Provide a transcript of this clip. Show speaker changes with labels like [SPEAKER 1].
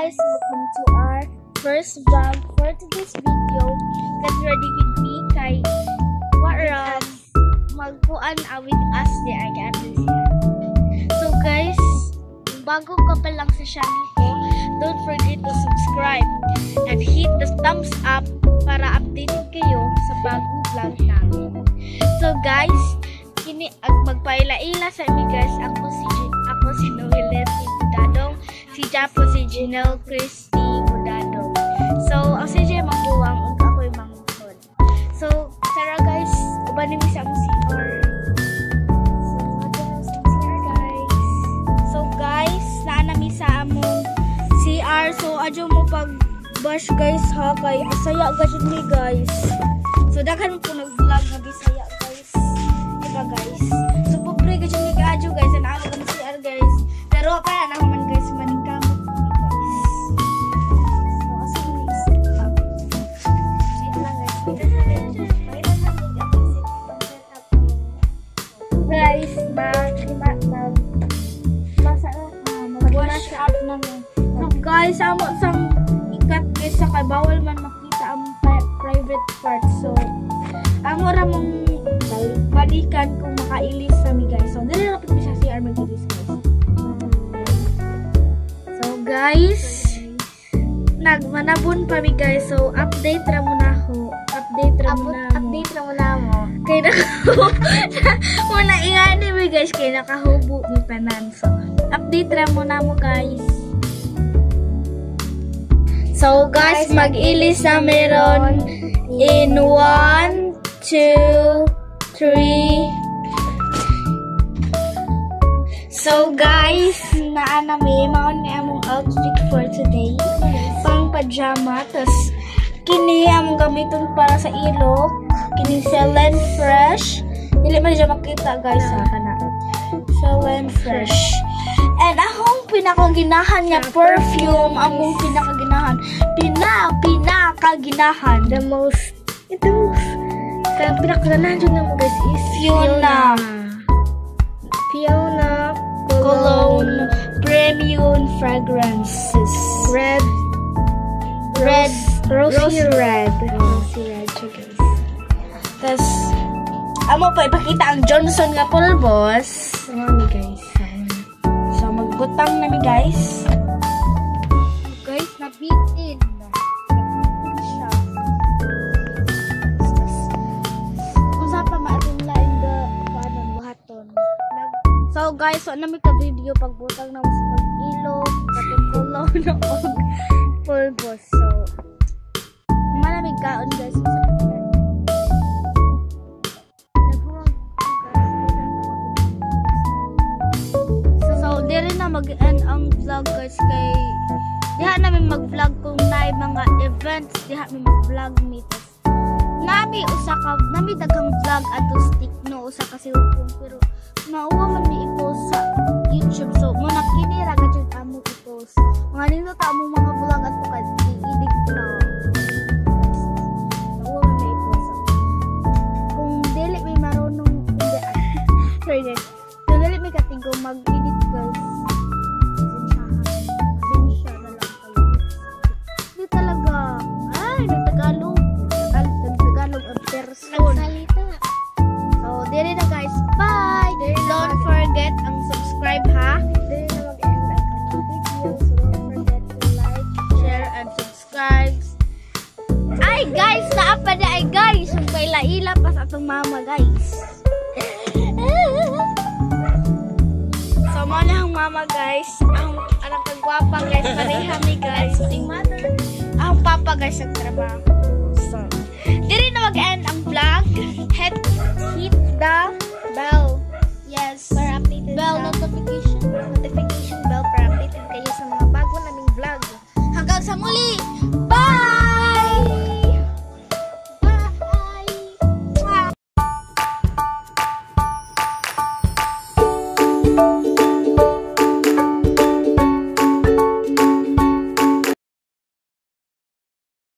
[SPEAKER 1] guys, welcome to our first vlog for today's video. Get ready with me kay Warab magkuan with us di again. So guys, bago ka pa lang sa channel ko, don't forget to subscribe and hit the thumbs up para updated kayo sa bagong vlog namin. So guys, kini magpaila-ila sa amin guys. Ako si Noelette Budadong, si Japo si Janelle Christy Budadong. So ang CJ magbuwang ug ako'y manghod. So tara guys, uban mi sa CR. So guys, naa na mi sa among CR. So adyo mo pag bash guys ha kay Bisaya gajud ni guys. So daghan ko nag-vlog nga Bisaya guys. Diba guys? So pobre gajud ni kadyo guys and ako kan CR guys. Pero para na man guys maning kamot ni guys. So asa ni isip pa. Sit lang guys. Guys, mag-wash up na mo. So guys, amo sang ikat guys sa kay bawal man makita ang private part. So amo ra mong balikan kung makailis sa mi guys. So dili ra pud mi sa CR mag-ilis guys. So guys, nagmanabon pa mi guys. So update ra mo na ho. Update ra mo na mo. Kay nako. Muna ingani mi guys kay nakahubo mi tanan. So update ra mo na mo guys. So guys, mag-ilis na meron in 1, 2, 3. So guys, naa na may mao ni among outfit for today. Pang pajama, tas kini among gamiton para sa ilok. Kini Selen Fresh. Dili man siya makita guys ha kana. Selen Fresh. And akong pinakaginahan niya perfume, among pinakaginahan. Pinakaginahan. The most pinakaganahan dyan naman guys is Fiona Cologne Premium Fragrances. Rosy red siya guys. Tas amo pa ipakita ang Johnson nga pulbos. Ano guys? So magbutang na mi guys. Guys, nabitin siya. Usa pa maating lain ga paano buhaton. So guys, so nami ka video pagbutang na sa pag-ilog, katungkulaw na og pulbos. So malamig kaon guys sa pagkain. So diri na mag-end ang vlog guys kay diha namin mag-vlog kung naay mga events, diha mi mag-vlog meeting. Nami daghang vlog ato stick no usa ka cellphone pero mauwa man mi i-post sa YouTube. So muna kini ra gajud amo i-post. Mga nindot ta amo mga vlog ato kay i-edit na. Mauwa man mi i-post. Kung dili mi marunong sorry guys. Kung dili mi katigo mag-edit guys. Pasensya na lang kayo. Hindi talaga. Ay, nagtagalog ang person. So, diri na guys. Bye! Don't forget ang subscribe ha. Diri na mag-end ang video. So, don't forget to like, share, and subscribe. Ay guys! Naapa na ay guys! Ang paila-ila pa sa atong mama guys. So, muna ang mama guys. Ang anak kagwapa guys. Pareha mi guys. Ang papa guys ang trabaho. So, diri na mag-end ang vlog. Hit the